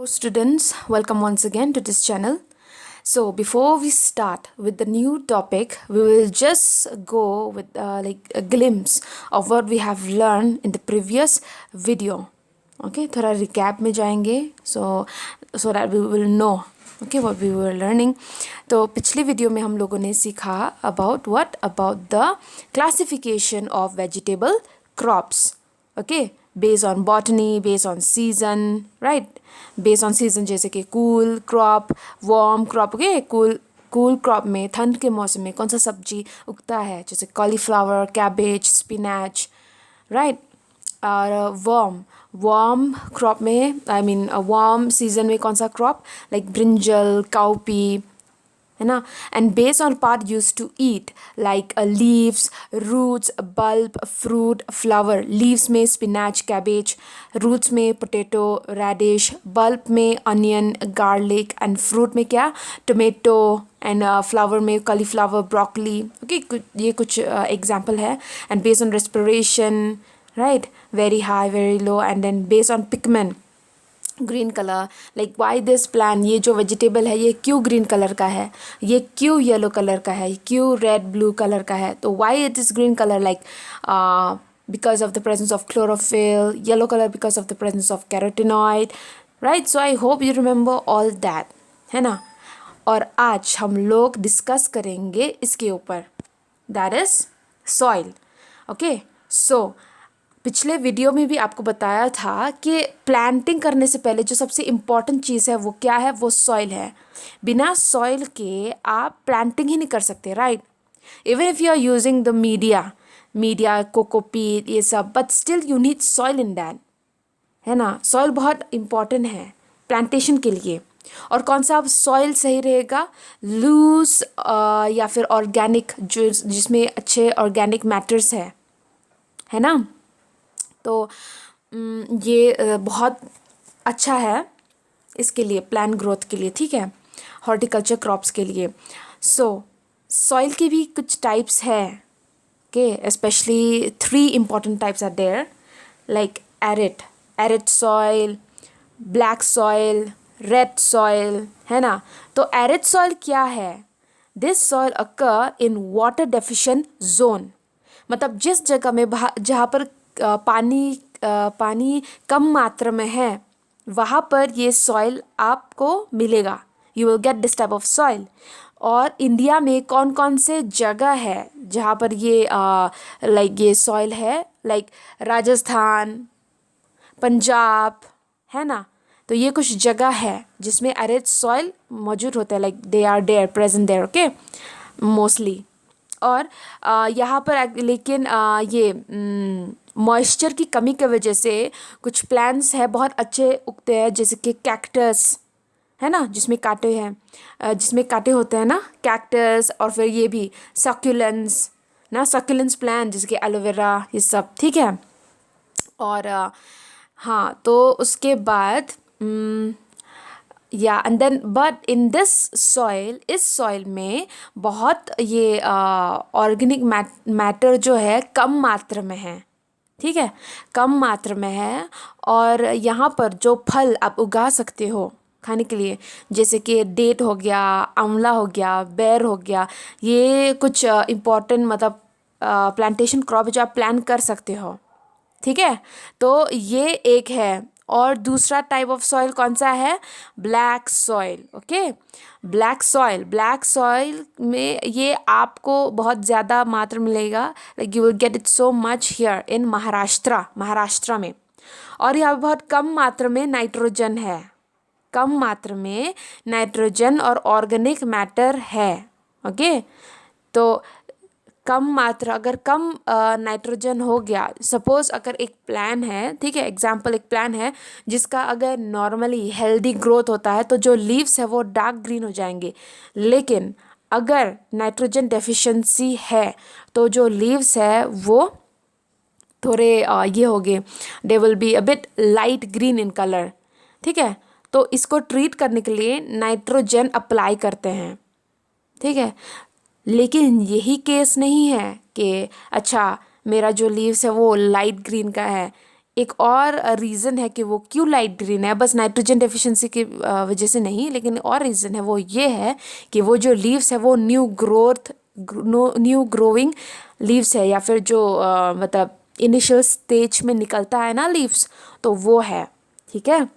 Hello students, welcome once again to this channel. So before we start with the new topic, we will just go with like a glimpse of what we have learned in the previous video. Okay, थोड़ा recap में जाएंगे so that we will know okay what we were learning. तो पिछले video में हम लोगों ने सीखा about the classification of vegetable crops. Okay, based on botany, based on season, right? Based on season जैसे कि cool crop, warm crop. Okay, cool crop में ठंड के मौसम में कौन सा सब्जी उगता है, जैसे cauliflower, cabbage, spinach, right? और warm crop में warm season में कौन सा crop, like brinjal, cowpea, है ना. And based on part used to eat like leaves, roots, bulb, fruit, flower. Leaves में spinach, cabbage, roots में potato, radish, bulb में onion, garlic, and fruit में क्या, tomato, and flower में cauliflower, broccoli. Okay, ये कुछ example है. And based on respiration, right, very high, very low. And then based on pigment, green colour, like why this plant, ये जो vegetable है ये क्यों ग्रीन कलर का है, ये क्यों येलो कलर का है, क्यों रेड ब्लू कलर का है. तो Y it is green colour, like because of the presence of chlorophyll, yellow color because of the presence of carotenoid, right? So I hope you remember all that, है ना. और आज हम लोग discuss करेंगे इसके ऊपर, दैट इज सॉइल. ओके, सो पिछले वीडियो में भी आपको बताया था कि प्लांटिंग करने से पहले जो सबसे इम्पॉर्टेंट चीज़ है वो क्या है, वो सॉइल है. बिना सॉइल के आप प्लांटिंग ही नहीं कर सकते, right? Even if you are using the media cocopeat ये सब, but still you need soil in that, है ना. सॉइल बहुत इम्पॉर्टेंट है प्लांटेशन के लिए. और कौन सा सॉइल सही रहेगा, लूज या फिर ऑर्गेनिक, जो जिसमें अच्छे ऑर्गेनिक मैटर्स है ना. तो ये बहुत अच्छा है इसके लिए, प्लांट ग्रोथ के लिए, ठीक है, हॉर्टिकल्चर क्रॉप्स के लिए. सो सॉइल के भी कुछ टाइप्स है, okay, especially 3 important types are there, like arid soil, black soil, red soil, है ना. तो arid soil क्या है, this soil occur in water deficient zone, मतलब जिस जगह में जहाँ पर पानी कम मात्रा में है वहाँ पर ये सॉइल आपको मिलेगा, you will get this type of soil. और इंडिया में कौन कौन से जगह है जहाँ पर ये लाइक ये सॉइल है, लाइक राजस्थान, पंजाब, है ना. तो ये कुछ जगह है जिसमें एरिड सॉइल मौजूद होता है, like they are there present there, okay, mostly. और यहाँ पर लेकिन ये मॉइस्चर की कमी की वजह से कुछ प्लांट्स है बहुत अच्छे उगते हैं, जैसे कि कैक्टस, है ना, जिसमें कांटे होते हैं ना, कैक्टस. और फिर ये भी सक्यूलेंस ना, सक्यूलेंस प्लांट जैसे कि एलोवेरा, ये सब, ठीक है. और हाँ, तो उसके बाद या and then but in this soil, इस सॉइल में बहुत ये ऑर्गेनिक मैटर जो है कम मात्रा में है, ठीक है, कम मात्रा में है. और यहाँ पर जो फल आप उगा सकते हो खाने के लिए, जैसे कि डेट हो गया, आंवला हो गया, बेर हो गया, ये कुछ इम्पॉर्टेंट मतलब प्लांटेशन क्रॉप जो आप प्लान कर सकते हो, ठीक है. तो ये एक है. और दूसरा टाइप ऑफ सॉइल कौन सा है, black soil. Okay, black soil में ये आपको बहुत ज़्यादा मात्रा मिलेगा, like you will get it so much here in Maharashtra में. और यहाँ बहुत कम मात्रा में नाइट्रोजन है, कम मात्रा में नाइट्रोजन और ऑर्गेनिक मैटर है. ओके, तो कम मात्रा, अगर कम नाइट्रोजन हो गया, सपोज अगर एक प्लान है, ठीक है, एग्जाम्पल एक प्लान है जिसका अगर नॉर्मली हेल्दी ग्रोथ होता है तो जो लीव्स है वो डार्क ग्रीन हो जाएंगे. लेकिन अगर नाइट्रोजन डेफिशिएंसी है तो जो लीव्स है वो थोड़े ये हो गए, they will be a bit light green in colour, ठीक है. तो इसको ट्रीट करने के लिए नाइट्रोजन अप्लाई करते हैं, ठीक है. लेकिन यही केस नहीं है कि अच्छा मेरा जो लीव्स है वो लाइट ग्रीन का है, एक और रीज़न है कि वो क्यों लाइट ग्रीन है, बस नाइट्रोजन डेफिशिएंसी की वजह से नहीं, लेकिन और रीज़न है वो ये है कि वो जो लीव्स है वो न्यू ग्रोइंग लीव्स है, या फिर जो मतलब इनिशियल स्टेज में निकलता है ना लीव्स, तो वो है। ठीक है,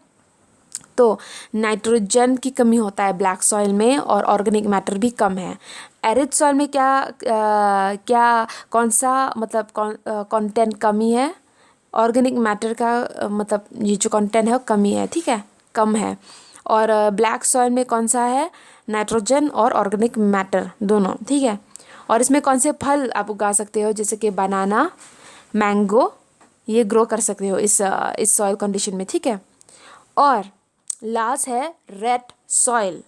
तो नाइट्रोजन की कमी होता है ब्लैक सॉइल में, और ऑर्गेनिक मैटर भी कम है। एरिड सॉइल में क्या कौन सा मतलब कंटेंट कमी है, ऑर्गेनिक मैटर का मतलब ये जो कंटेंट है वो कमी है, ठीक है, कम है। और ब्लैक सॉइल में कौन सा है, नाइट्रोजन और ऑर्गेनिक मैटर दोनों, ठीक है। और इसमें कौन से फल आप उगा सकते हो, जैसे कि बनाना, मैंगो, ये ग्रो कर सकते हो इस सॉइल कंडीशन में, ठीक है। और लास्ट है रेड सॉइल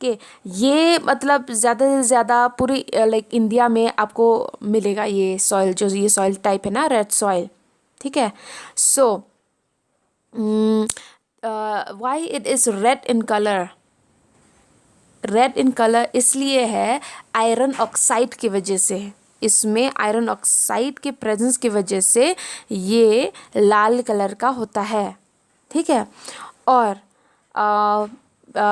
के, ये मतलब ज़्यादा से ज़्यादा पूरी लाइक इंडिया में आपको मिलेगा ये सॉइल, जो ये सॉइल टाइप है ना रेड सॉइल, ठीक है। So why it is red in colour, red in colour इसलिए है आयरन ऑक्साइड की वजह से, इसमें आयरन ऑक्साइड के प्रेजेंस की वजह से ये लाल कलर का होता है, ठीक है। और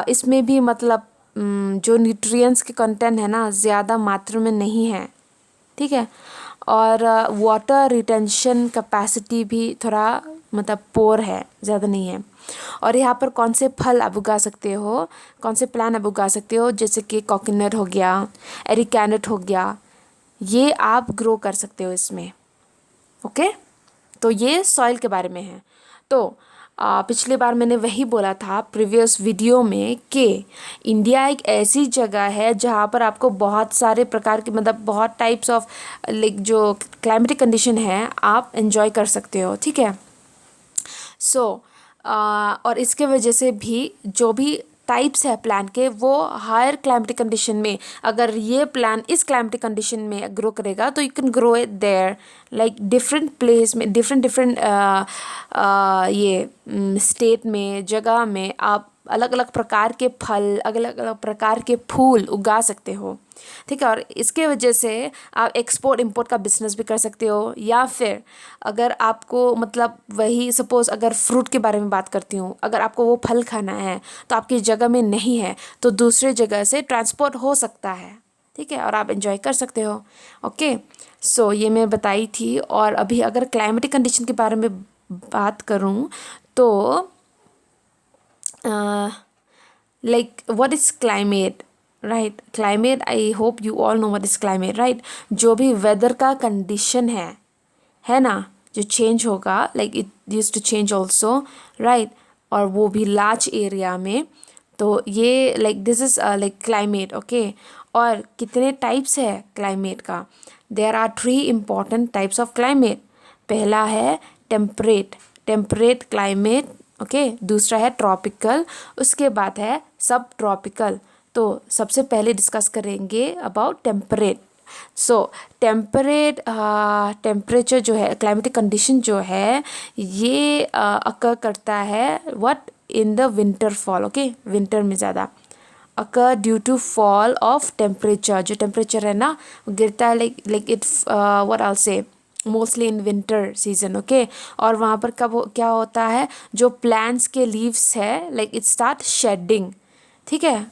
इसमें भी मतलब जो न्यूट्रिएंट्स के कंटेंट है ना ज़्यादा मात्रा में नहीं है, ठीक है। और वाटर रिटेंशन कैपेसिटी भी थोड़ा मतलब पोर है, ज़्यादा नहीं है। और यहाँ पर कौन से फल आप उगा सकते हो, कौन से प्लांट आप उगा सकते हो, जैसे कि कोकोनट हो गया, एरिकैनेट हो गया, ये आप ग्रो कर सकते हो इसमें, ओके। तो ये सॉइल के बारे में है। तो पिछली बार मैंने वही बोला था प्रीवियस वीडियो में कि इंडिया एक ऐसी जगह है जहाँ पर आपको बहुत सारे प्रकार के मतलब बहुत टाइप्स ऑफ लाइक जो क्लाइमेटिक कंडीशन है आप एंजॉय कर सकते हो, ठीक है। सो और इसके वजह से भी जो भी टाइप्स है प्लांट के वो हायर क्लाइमेटिक कंडीशन में, अगर ये प्लांट इस क्लाइमेटिक कंडीशन में ग्रो करेगा तो you can grow it there, like different place में, डिफरेंट डिफरेंट ये स्टेट में, जगह में आप अलग अलग प्रकार के फल, अलग अलग प्रकार के फूल उगा सकते हो, ठीक है। और इसके वजह से आप एक्सपोर्ट इंपोर्ट का बिजनेस भी कर सकते हो, या फिर अगर आपको मतलब वही सपोज़ अगर फ्रूट के बारे में बात करती हूँ, अगर आपको वो फल खाना है तो आपकी जगह में नहीं है तो दूसरे जगह से ट्रांसपोर्ट हो सकता है, ठीक है, और आप एंजॉय कर सकते हो, ओके। सो ये मैं बताई थी। और अभी अगर क्लाइमेटिक कंडीशन के बारे में बात करूँ तो like what is climate, right? Climate, I hope you all know what is climate, right? जो भी वेदर का कंडीशन है ना, जो चेंज होगा, like it use to change also, right, और वो भी लार्ज एरिया में, तो ये like this is like climate, okay. और कितने टाइप्स है क्लाइमेट का, there are 3 important types of climate. पहला है टेम्परेट क्लाइमेट, ओके, दूसरा है ट्रॉपिकल, उसके बाद है सब ट्रॉपिकल। तो सबसे पहले डिस्कस करेंगे अबाउट टेम्परेट। सो टेम्परेचर जो है, क्लाइमेटिक कंडीशन जो है, ये अकर करता है what in the winter fall, okay, winter में ज़्यादा occur due to fall of temperature, जो टेम्परेचर है ना वो गिरता है, लाइक इट व्हाट आई से mostly in winter season, okay. और वहाँ पर क्या होता है, जो प्लांट्स के लीव्स है लाइक इट स्टार्ट शेडिंग, ठीक है,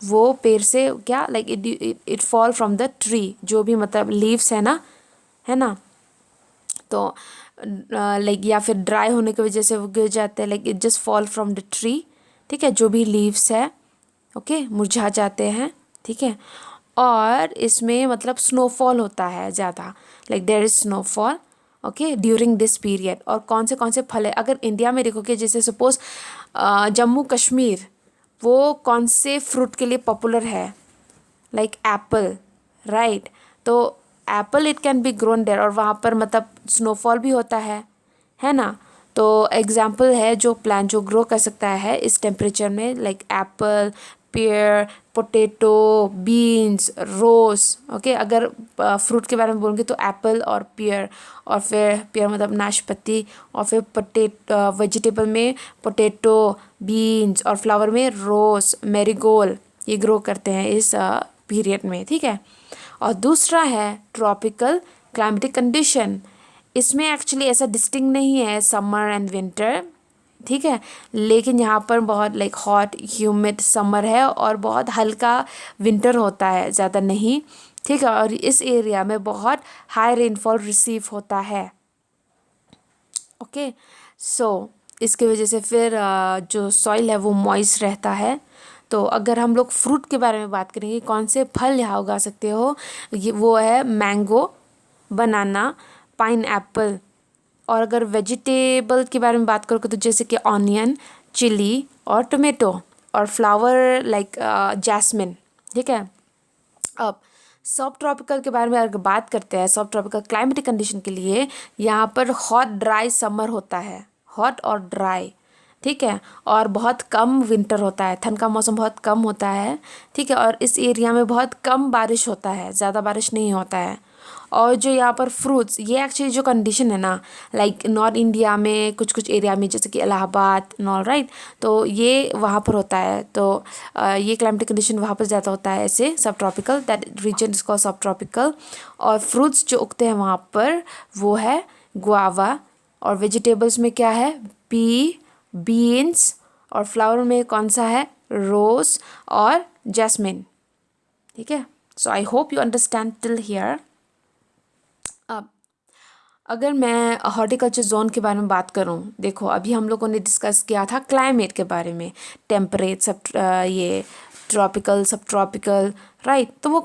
वो पेड़ से क्या like it fall from the tree, जो भी मतलब लीव्स है ना, तो लाइक या फिर ड्राई होने की वजह से वो गिर जाते हैं, like it just fall from the tree, ठीक है, जो भी लीव्स है, ओके, मुरझा जाते हैं, ठीक है। और इसमें मतलब स्नोफॉल होता है ज़्यादा, like there is snowfall, okay, during this period. और कौन से फल है, अगर इंडिया में देखोगे, जैसे सपोज जम्मू कश्मीर, वो कौन से फ्रूट के लिए पॉपुलर है, लाइक एप्पल, राइट। तो apple it can be grown there, और वहाँ पर मतलब स्नोफॉल भी होता है ना। तो एग्जाम्पल है जो प्लांट जो ग्रो कर सकता है इस टेम्परेचर में, like apple, pear, potato, beans, rose, okay. अगर फ्रूट के बारे में बोलेंगे तो एप्पल और पेयर, और फिर पेयर मतलब नाशपाती, और फिर वेजिटेबल में पोटैटो, बीन्स, और फ्लावर में रोज, मैरीगोल्ड, ये ग्रो करते हैं इस पीरियड में, ठीक है। और दूसरा है ट्रॉपिकल क्लाइमेटिक कंडीशन, इसमें एक्चुअली ऐसा डिस्टिंक्ट नहीं है समर एंड विंटर, ठीक है, लेकिन यहाँ पर बहुत लाइक हॉट ह्यूमिड समर है और बहुत हल्का विंटर होता है, ज़्यादा नहीं, ठीक है। और इस एरिया में बहुत हाई रेनफॉल रिसीव होता है। ओके, सो इसके वजह से फिर जो सॉइल है वो मॉइस्ट रहता है। तो अगर हम लोग फ्रूट के बारे में बात करेंगे, कौन से फल यहाँ उगा सकते हो, ये वो है मैंगो, बनाना, पाइन एप्पल। और अगर वेजिटेबल के बारे में बात करोगे तो जैसे कि ऑनियन, चिली और टोमेटो और फ्लावर लाइक जैस्मिन, ठीक है। अब सब ट्रॉपिकल के बारे में अगर बात करते हैं, सब ट्रॉपिकल क्लाइमेटिक कंडीशन के लिए यहाँ पर हॉट ड्राई समर होता है, हॉट और ड्राई, ठीक है। और बहुत कम विंटर होता है, ठंड का मौसम बहुत कम होता है, ठीक है। और इस एरिया में बहुत कम बारिश होता है, ज़्यादा बारिश नहीं होता है। और जो यहाँ पर फ्रूट्स, ये एक्चुअली जो कंडीशन है ना, लाइक नॉर्थ इंडिया में कुछ कुछ एरिया में जैसे कि इलाहाबाद नॉल, राइट, तो ये वहाँ पर होता है। तो ये क्लाइमेटिक कंडीशन वहाँ पर ज़्यादा होता है, ऐसे subtropical, that region is called subtropical. और फ्रूट्स जो उगते हैं वहाँ पर वो है गुआवा। और वेजिटेबल्स में क्या है, पी, बीन्स। और फ्लावर में कौन सा है, रोज़ और जैस्मिन, ठीक है। So I hope you understand till here. अब अगर मैं हॉर्टिकल्चर जोन के बारे में बात करूं, देखो अभी हम लोगों ने डिस्कस किया था क्लाइमेट के बारे में, टेम्परेट, सब ये ट्रॉपिकल, सब ट्रॉपिकल, राइट। तो वो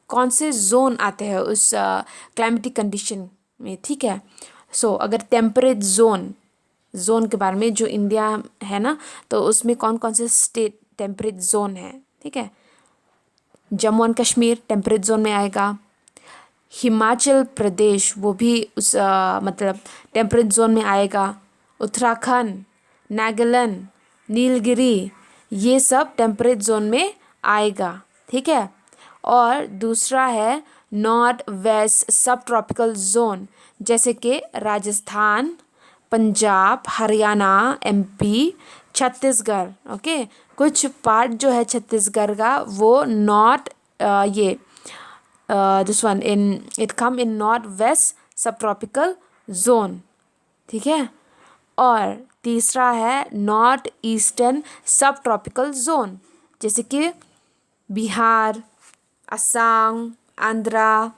कौन से जोन आते हैं उस क्लाइमेटिक कंडीशन में, ठीक है। सो अगर टेम्परेट जोन के बारे में, जो इंडिया है ना, तो उसमें कौन कौन से स्टेट टेम्परेट जोन है, ठीक है। Jammu and Kashmir temperate zone में आएगा। हिमाचल प्रदेश वो भी उस मतलब टेम्परेट जोन में आएगा। उत्तराखंड, नागालैंड, नीलगिरी, ये सब टेम्परेट जोन में आएगा, ठीक है। और दूसरा है नॉर्थ वेस्ट सब ट्रॉपिकल जोन, जैसे कि राजस्थान, पंजाब, हरियाणा, एमपी, छत्तीसगढ़, ओके। कुछ पार्ट जो है छत्तीसगढ़ का वो नॉर्थ ये this one in it come in north west सब ट्रॉपिकल जोन, ठीक है। और तीसरा है नॉर्थ ईस्टर्न सब ट्रॉपिकल जोन, जैसे कि बिहार, असम, आंध्रा,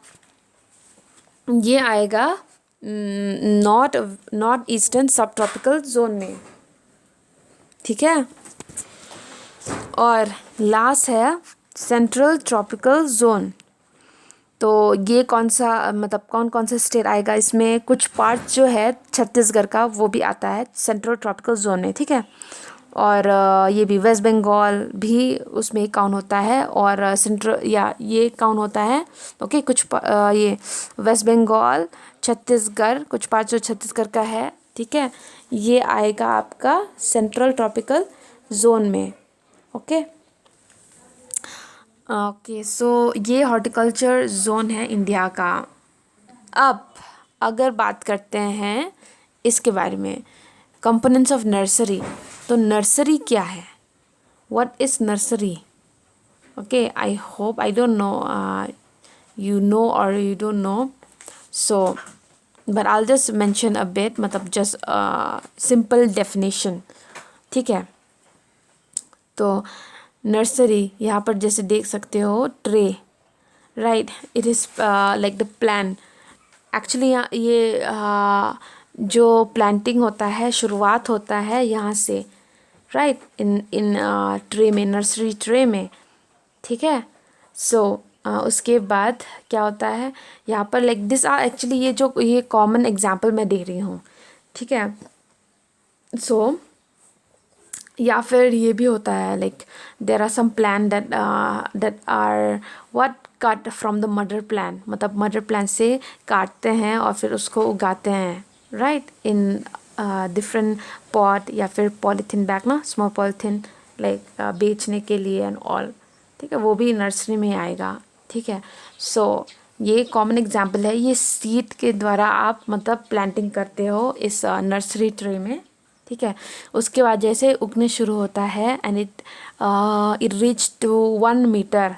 ये आएगा नॉर्थ ईस्टर्न सब ट्रॉपिकल जोन में, ठीक है। और लास्ट है सेंट्रल ट्रॉपिकल जोन। तो ये कौन सा मतलब कौन कौन सा स्टेट आएगा इसमें, कुछ पार्ट जो है छत्तीसगढ़ का वो भी आता है सेंट्रल ट्रॉपिकल जोन में, ठीक है। और ये भी वेस्ट बंगाल भी उसमें काउंट होता है, और सेंट्रल या ये काउंट होता है, ओके। कुछ ये वेस्ट बंगाल, छत्तीसगढ़, कुछ पार्ट जो छत्तीसगढ़ का है, ठीक है, ये आएगा आपका सेंट्रल ट्रॉपिकल जोन में, ओके। ओके, सो ये हॉर्टिकल्चर जोन है इंडिया का। अब अगर बात करते हैं इसके बारे में, कंपोनेंट्स ऑफ नर्सरी, तो नर्सरी क्या है, what is nursery, okay. I hope I don't know you know or you don't know, so but I'll just mention a bit, मतलब just simple definition, ठीक है। तो नर्सरी यहाँ पर जैसे देख सकते हो tray, right, it is like the plan. Actually ये जो प्लांटिंग होता है शुरुआत होता है यहाँ से, राइट, इन ट्रे में, नर्सरी ट्रे में, ठीक है। सो उसके बाद क्या होता है यहाँ पर, लाइक दिस आर एक्चुअली ये कॉमन एग्जांपल मैं दे रही हूँ, ठीक है। सो या फिर ये भी होता है like there are some plant that are what cut from the mother plant, मतलब मदर प्लान से काटते हैं और फिर उसको उगाते हैं, राइट, इन डिफरेंट पॉट या फिर पॉलीथीन बैग ना, स्मॉल पॉलीथीन, लाइक बेचने के लिए एंड ऑल, ठीक है, वो भी नर्सरी में आएगा, ठीक है। सो ये कॉमन एग्जांपल है, ये सीड के द्वारा आप मतलब प्लांटिंग करते हो इस नर्सरी ट्रे में, ठीक है। उसके बाद जैसे उगने शुरू होता है and it reach to 1 metre,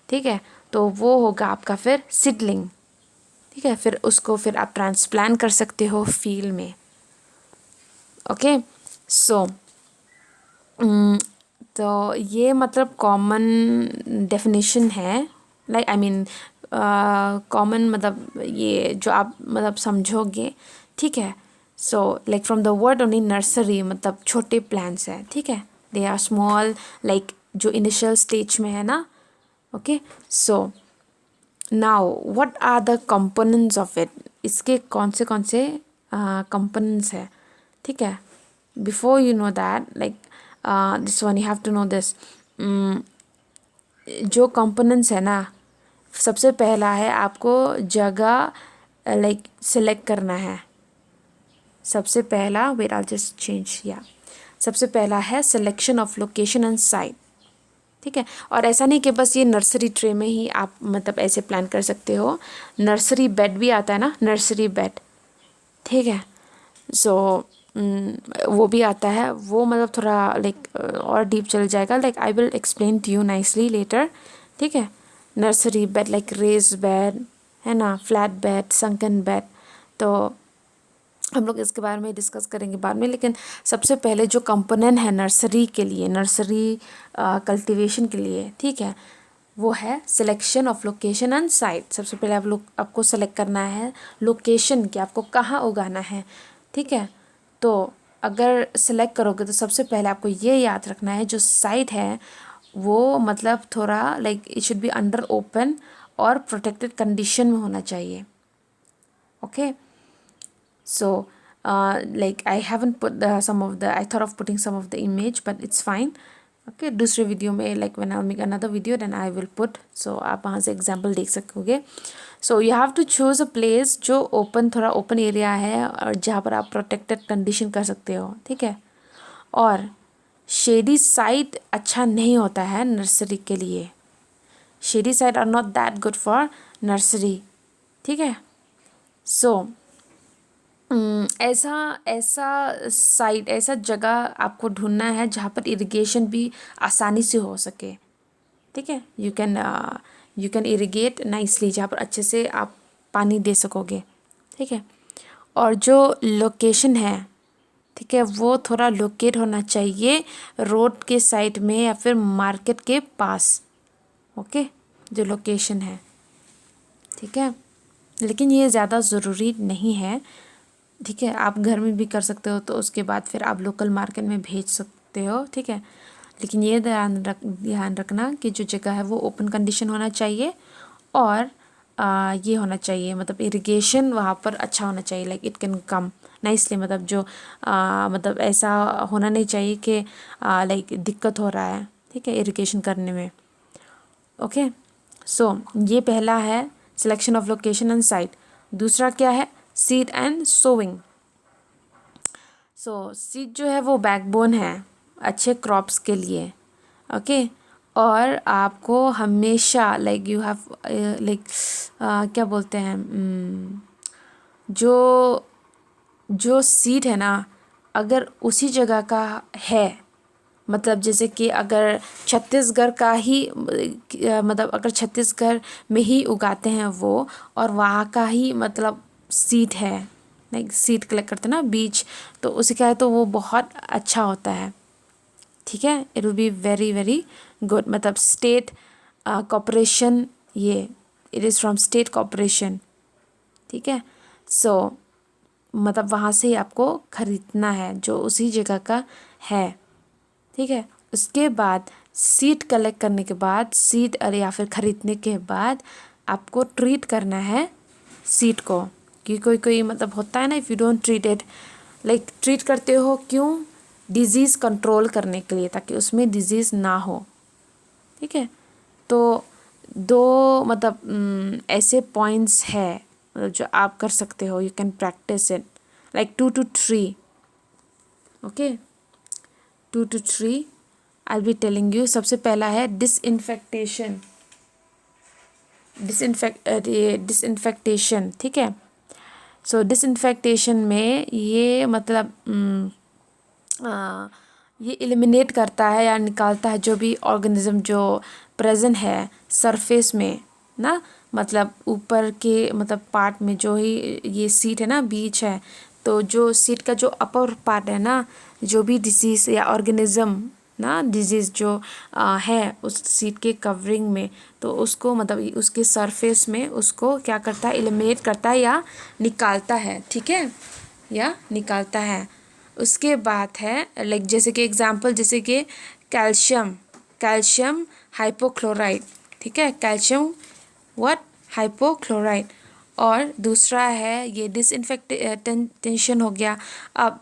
ठीक है, तो वो होगा आपका फिर सीडलिंग, ठीक है, फिर उसको फिर आप ट्रांसप्लांट कर सकते हो फील्ड में। ओके, सो तो ये मतलब कॉमन डेफिनेशन है, लाइक आई मीन कॉमन मतलब ये जो आप मतलब समझोगे, ठीक है। So like from the word only nursery मतलब छोटे प्लांट्स हैं, ठीक है, दे आर स्मॉल, लाइक जो इनिशियल स्टेज में है ना। Okay, so now what are the components of it, इसके कौन से कंपोनेंट्स है, ठीक है। Before you know that, like this one you have to know this. जो कंपोनेंट्स है ना, सबसे पहला है आपको जगह लाइक सिलेक्ट करना है। सबसे पहला, वेट आई जस्ट चेंज, या सबसे पहला है selection of location and site, ठीक है। और ऐसा नहीं कि बस ये नर्सरी ट्रे में ही आप मतलब ऐसे प्लान कर सकते हो, नर्सरी बेड भी आता है ना, नर्सरी बेड, ठीक है। सो वो भी आता है, वो मतलब थोड़ा लाइक और डीप चल जाएगा, like I will explain to you nicely later, ठीक है। Nursery bed like raised bed है ना, फ्लैट बेड, संकन बेड, तो हम लोग इसके बारे में डिस्कस करेंगे बाद में। लेकिन सबसे पहले जो कंपोनेंट है नर्सरी के लिए, नर्सरी कल्टीवेशन के लिए, ठीक है, वो है selection of location and site. सबसे पहले आपको सेलेक्ट करना है लोकेशन कि आपको कहाँ उगाना है, ठीक है। तो अगर सेलेक्ट करोगे तो सबसे पहले आपको ये याद रखना है जो साइट है वो मतलब थोड़ा like it should be under open और प्रोटेक्टेड कंडीशन में होना चाहिए। Okay, so like I haven't put I thought of putting some of the image but it's fine. Okay, दूसरे वीडियो में like when I'll make another video then I will put, so आप वहाँ से example देख सकोगे। so you have to choose a place जो open, थोड़ा open area है और जहाँ पर आप प्रोटेक्टेड कंडीशन कर सकते हो, ठीक है। और शेडी साइट अच्छा नहीं होता है नर्सरी के लिए, shady site are not that good for nursery, ठीक है। सो ऐसा ऐसा साइट, ऐसा जगह आपको ढूंढना है जहाँ पर इरिगेशन भी आसानी से हो सके, ठीक है। यू कैन इरिगेट नाइसली, जहाँ पर अच्छे से आप पानी दे सकोगे, ठीक है। और जो लोकेशन है, ठीक है, वो थोड़ा लोकेट होना चाहिए रोड के साइड में या फिर मार्केट के पास। ओके, जो लोकेशन है, ठीक है, लेकिन ये ज़्यादा ज़रूरी नहीं है, ठीक है। आप घर में भी कर सकते हो तो उसके बाद फिर आप लोकल मार्केट में भेज सकते हो, ठीक है। लेकिन ये ध्यान रखना कि जो जगह है वो ओपन कंडीशन होना चाहिए और ये होना चाहिए मतलब इरिगेशन वहाँ पर अच्छा होना चाहिए, like it can come nicely, मतलब जो मतलब ऐसा होना नहीं चाहिए कि लाइक दिक्कत हो रहा है, ठीक है, इरिगेशन करने में। ओके, सो ये पहला है selection of location and site. दूसरा क्या है, seed and sowing. So seed जो है वो बैकबोन है अच्छे क्रॉप्स के लिए, ओके। और आपको हमेशा लाइक यू हैव लाइक क्या बोलते हैं, जो जो सीड है ना, अगर उसी जगह का है, मतलब जैसे कि अगर छत्तीसगढ़ का ही मतलब अगर छत्तीसगढ़ में ही उगाते हैं वो और वहाँ का ही मतलब सीड है, लाइक सीड कलेक्ट करते हैं ना बीज, तो उसी का है तो वो बहुत अच्छा होता है, ठीक है। It will be very very good, मतलब स्टेट कॉपरेशन, ये it is from state corporation, ठीक है। सो मतलब वहाँ से ही आपको ख़रीदना है जो उसी जगह का है, ठीक है। उसके बाद सीड कलेक्ट करने के बाद, सीड अरे या फिर ख़रीदने के बाद आपको ट्रीट करना है सीड को, क्योंकि कोई कोई मतलब होता है ना, if you don't treat it, like treat करते हो क्यों, डिज़ीज़ कंट्रोल करने के लिए, ताकि उसमें डिज़ीज़ ना हो, ठीक है। तो दो मतलब ऐसे पॉइंट्स है जो आप कर सकते हो, you can practice it like 2 to 3, okay, 2 to 3 I be telling you. सबसे पहला है डिसइंफेक्टेशन, डिसइंफेक्टेशन, ठीक है। सो डिसइंफेक्टेशन में ये मतलब ये एलिमिनेट करता है या निकालता है जो भी ऑर्गेनिज्म जो प्रेजेंट है सरफेस में ना, मतलब ऊपर के मतलब पार्ट में जो ही ये सीट है ना, बीच है, तो जो सीट का जो अपर पार्ट है ना, जो भी डिजीज़ या ऑर्गेनिज्म ना, डिजीज़ जो है उस सीट के कवरिंग में, तो उसको मतलब उसके सरफेस में उसको क्या करता है, एलिमिनेट करता है या निकालता है, ठीक है, या निकालता है। उसके बाद है लाइक जैसे कि एग्जांपल, जैसे कि कैल्शियम, कैल्शियम हाइपोक्लोराइड, ठीक है, कैल्शियम व्हाट, हाइपोक्लोराइड। और दूसरा है ये डिसइंफेक्टेशन हो गया। अब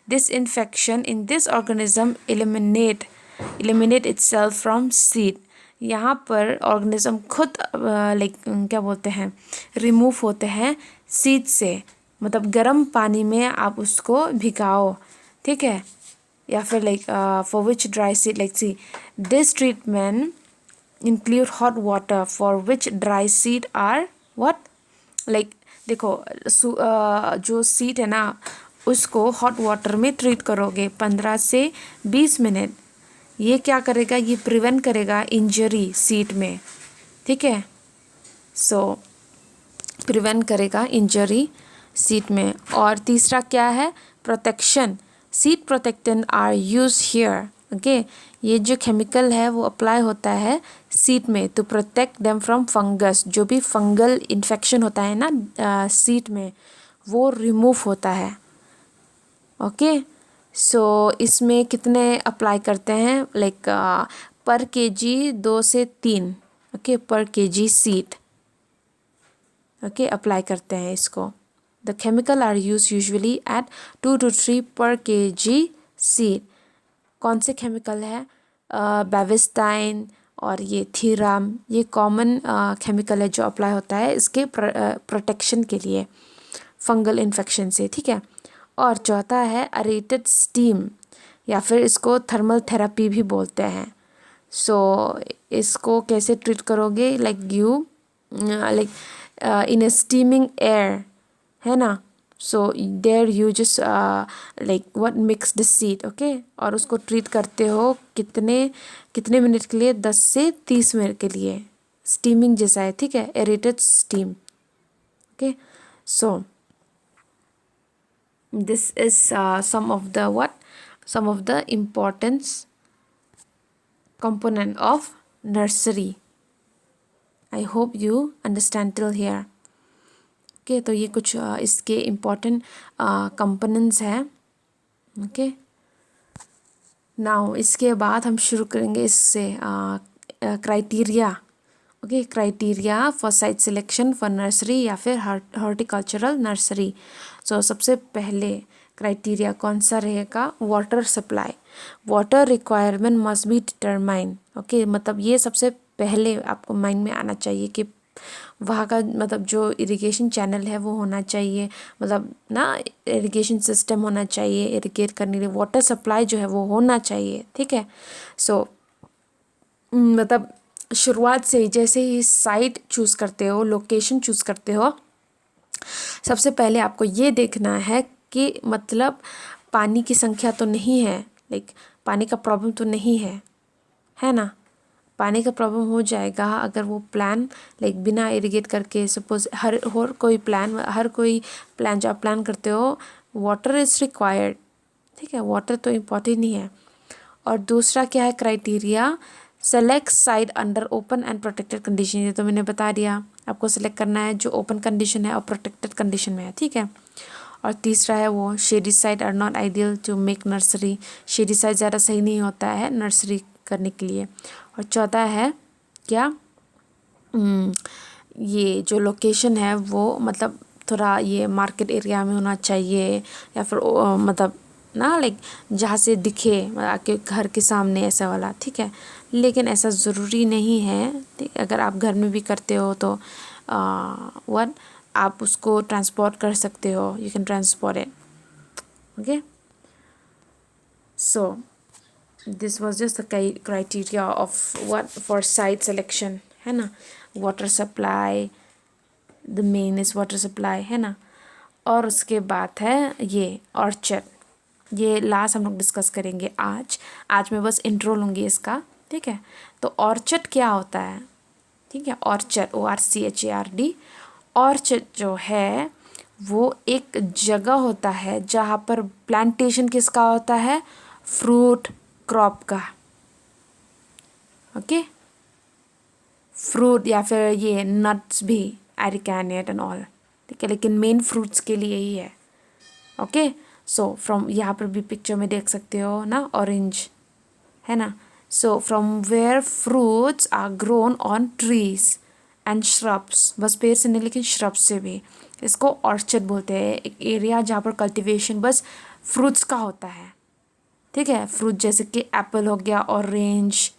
disinfection in this organism eliminate itself from seed. यहाँ पर ऑर्गेनिज्म खुद लाइक क्या बोलते हैं, रिमूव होते हैं सीड से। मतलब गर्म पानी में आप उसको भिगाओ, ठीक है, या फिर like for which dry seed, like see this treatment include hot water for which dry seed are what, like देखो जो सीड है ना, उसको हॉट वाटर में ट्रीट करोगे 15 से 20 मिनट। ये क्या करेगा, ये प्रिवेंट करेगा इंजरी सीड में, ठीक है। सो प्रिवेंट करेगा इंजरी सीड में। और तीसरा क्या है, protection, seed protectant are use here, okay. ये जो केमिकल है वो अप्लाई होता है सीड में to protect them from fungus. जो भी फंगल इन्फेक्शन होता है ना सीड में, वो रिमूव होता है, ओके। सो इसमें कितने अप्लाई करते हैं, लाइक पर केजी 2 से 3, ओके, पर केजी सीड, ओके, अप्लाई करते हैं इसको। The chemical are use usually at 2 to 3 पर केजी सीड। कौन से केमिकल है, बेविस्टाइन और ये थीराम, ये कॉमन केमिकल है जो अप्लाई होता है इसके प्रोटेक्शन के लिए फंगल इन्फेक्शन से, ठीक है। और चौथा है अरेटेड स्टीम, या फिर इसको थर्मल थेरेपी भी बोलते हैं। सो इसको कैसे ट्रीट करोगे, like you like in a steaming air, है ना। So there you just like what mix the seed, okay, और उसको ट्रीट करते हो कितने कितने मिनट के लिए, 10 से 30 मिनट के लिए, स्टीमिंग जैसा है, ठीक है, aerated steam, okay. So this is some of the importance component of nursery. I hope you understand till here, okay। तो ये कुछ इसके इम्पोर्टेंट कंपोनेंट्स हैं, ओके। नाउ इसके बाद हम शुरू करेंगे इससे criteria, okay, criteria for site selection for nursery या फिर हॉर्टिकल्चरल नर्सरी। सो सबसे पहले क्राइटेरिया कौन सा रहेगा, water supply, water requirement must be determine, okay. मतलब ये सबसे पहले आपको माइंड में आना चाहिए कि वहाँ का मतलब जो इरिगेशन चैनल है वो होना चाहिए, मतलब ना इरिगेशन सिस्टम होना चाहिए, इरिगेट करने के लिए वाटर सप्लाई जो है वो होना चाहिए, ठीक है। सो मतलब शुरुआत से ही जैसे ही साइट चूज़ करते हो, लोकेशन चूज़ करते हो, सबसे पहले आपको ये देखना है कि मतलब पानी की संख्या तो नहीं है, लाइक पानी का प्रॉब्लम तो नहीं है ना। पानी का प्रॉब्लम हो जाएगा अगर वो प्लान लाइक बिना इरिगेट करके, सपोज हर कोई प्लान जो आप प्लान करते हो, वाटर इज़ रिक्वायर्ड, ठीक है, वाटर तो इम्पॉर्टेंट ही है। और दूसरा क्या है criteria, select site under open and protected condition. ये तो मैंने बता दिया, आपको सेलेक्ट करना है जो ओपन कंडीशन है और प्रोटेक्टेड कंडीशन में है, ठीक है। और तीसरा है वो shady site are not ideal to make nursery, shady site ज़्यादा सही नहीं होता है नर्सरी करने के लिए। और चौथा है क्या, ये जो लोकेशन है वो मतलब थोड़ा ये मार्केट एरिया में होना चाहिए, या फिर मतलब ना लाइक जहाँ से दिखे आपके घर के सामने, ऐसा वाला, ठीक है। लेकिन ऐसा ज़रूरी नहीं है, ठीक, अगर आप घर में भी करते हो तो वन आप उसको ट्रांसपोर्ट कर सकते हो, you can transport it, okay. So this was just the criteria of what for site selection, है ना। Water supply, the main is water supply, है ना। और उसके बाद है ये ऑर्चर्ड, ये लास्ट हम लोग डिस्कस करेंगे आज मैं बस इंट्रो लूँगी इसका, ठीक है। तो ऑर्चर्ड क्या होता है, ठीक है, ऑर्चर्ड, ORCHARD। ऑर्चर्ड जो है वो एक जगह होता है जहाँ पर प्लांटेशन किसका होता है, फ्रूट क्रॉप का। ओके, फ्रूट या फिर ये नट्स भी, एरिकैनेट एंड ऑल, ठीक है, लेकिन मेन फ्रूट्स के लिए ही है। ओके, सो फ्रॉम, यहाँ पर भी पिक्चर में देख सकते हो ना, ऑरेंज है ना। So from where fruits are grown on trees and shrubs, बस पेड़ से नहीं लेकिन श्रब्स से भी, इसको ऑर्चर्ड बोलते हैं। एक एरिया जहाँ पर कल्टीवेशन बस फ्रूट्स का होता है, ठीक है, फ्रूट जैसे कि एप्पल हो गया, ऑरेंज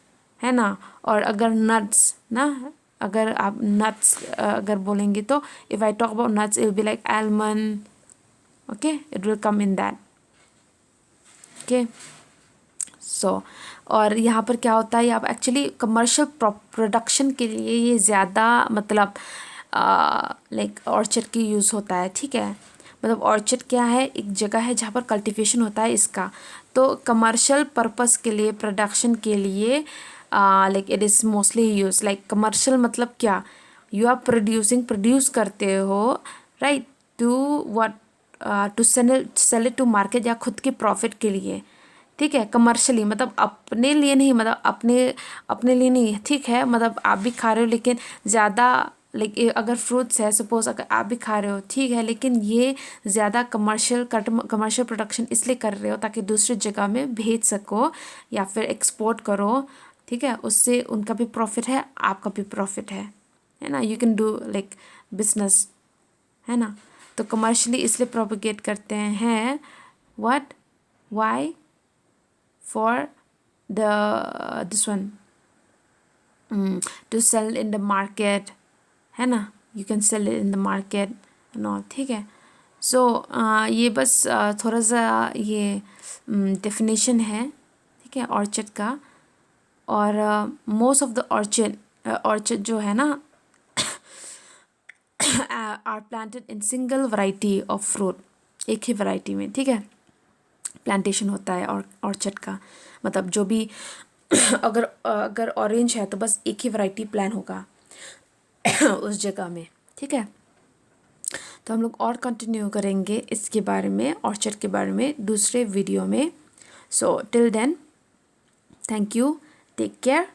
है ना। और अगर नट्स ना, अगर आप नट्स अगर बोलेंगे तो if I talk about nuts it will be like almond, okay, it will come in that. Okay, so और यहाँ पर क्या होता है, आप एक्चुअली कमर्शियल प्रोडक्शन के लिए ये ज़्यादा मतलब लाइक ऑर्चर्ड की यूज़ होता है, ठीक है। मतलब ऑर्चर्ड क्या है, एक जगह है जहाँ पर कल्टीवेशन होता है इसका, तो कमर्शियल पर्पस के लिए, प्रोडक्शन के लिए like it is mostly use. Like commercial मतलब क्या, यू आर प्रोड्यूस करते हो, right, to what, to sell it to market, या खुद के प्रॉफिट के लिए, ठीक है। कमर्शियली मतलब अपने लिए नहीं, मतलब अपने लिए नहीं, ठीक है, मतलब आप भी खा रहे हो लेकिन ज़्यादा, लाइक अगर फ्रूट्स है सपोज, अगर आप भी खा रहे हो, ठीक है, लेकिन ये ज़्यादा कमर्शियल प्रोडक्शन इसलिए कर रहे हो ताकि दूसरी जगह में भेज सको या फिर एक्सपोर्ट करो, ठीक है, उससे उनका भी प्रॉफिट है, आपका भी प्रॉफिट है ना। You can do like business, है ना। तो कमर्शियली इसलिए प्रोपिगेट करते हैं, what, why, for the this one, to sell in the market, है ना, you can sell it in the market and all, ठीक है। सो ये बस थोड़ा सा ये डेफिनेशन है, ठीक है, ऑर्चर्ड का। और मोस्ट ऑफ द ऑर्चर्ड जो है ना are planted in single variety of fruit, एक ही वैरायटी में, ठीक है, प्लांटेशन होता है। और ऑर्चर्ड का मतलब जो भी अगर ऑरेंज है तो बस एक ही वैरायटी प्लान होगा उस जगह में, ठीक है। तो हम लोग और कंटिन्यू करेंगे इसके बारे में, ऑर्चर्ड के बारे में दूसरे वीडियो में। So till then, thank you, take care.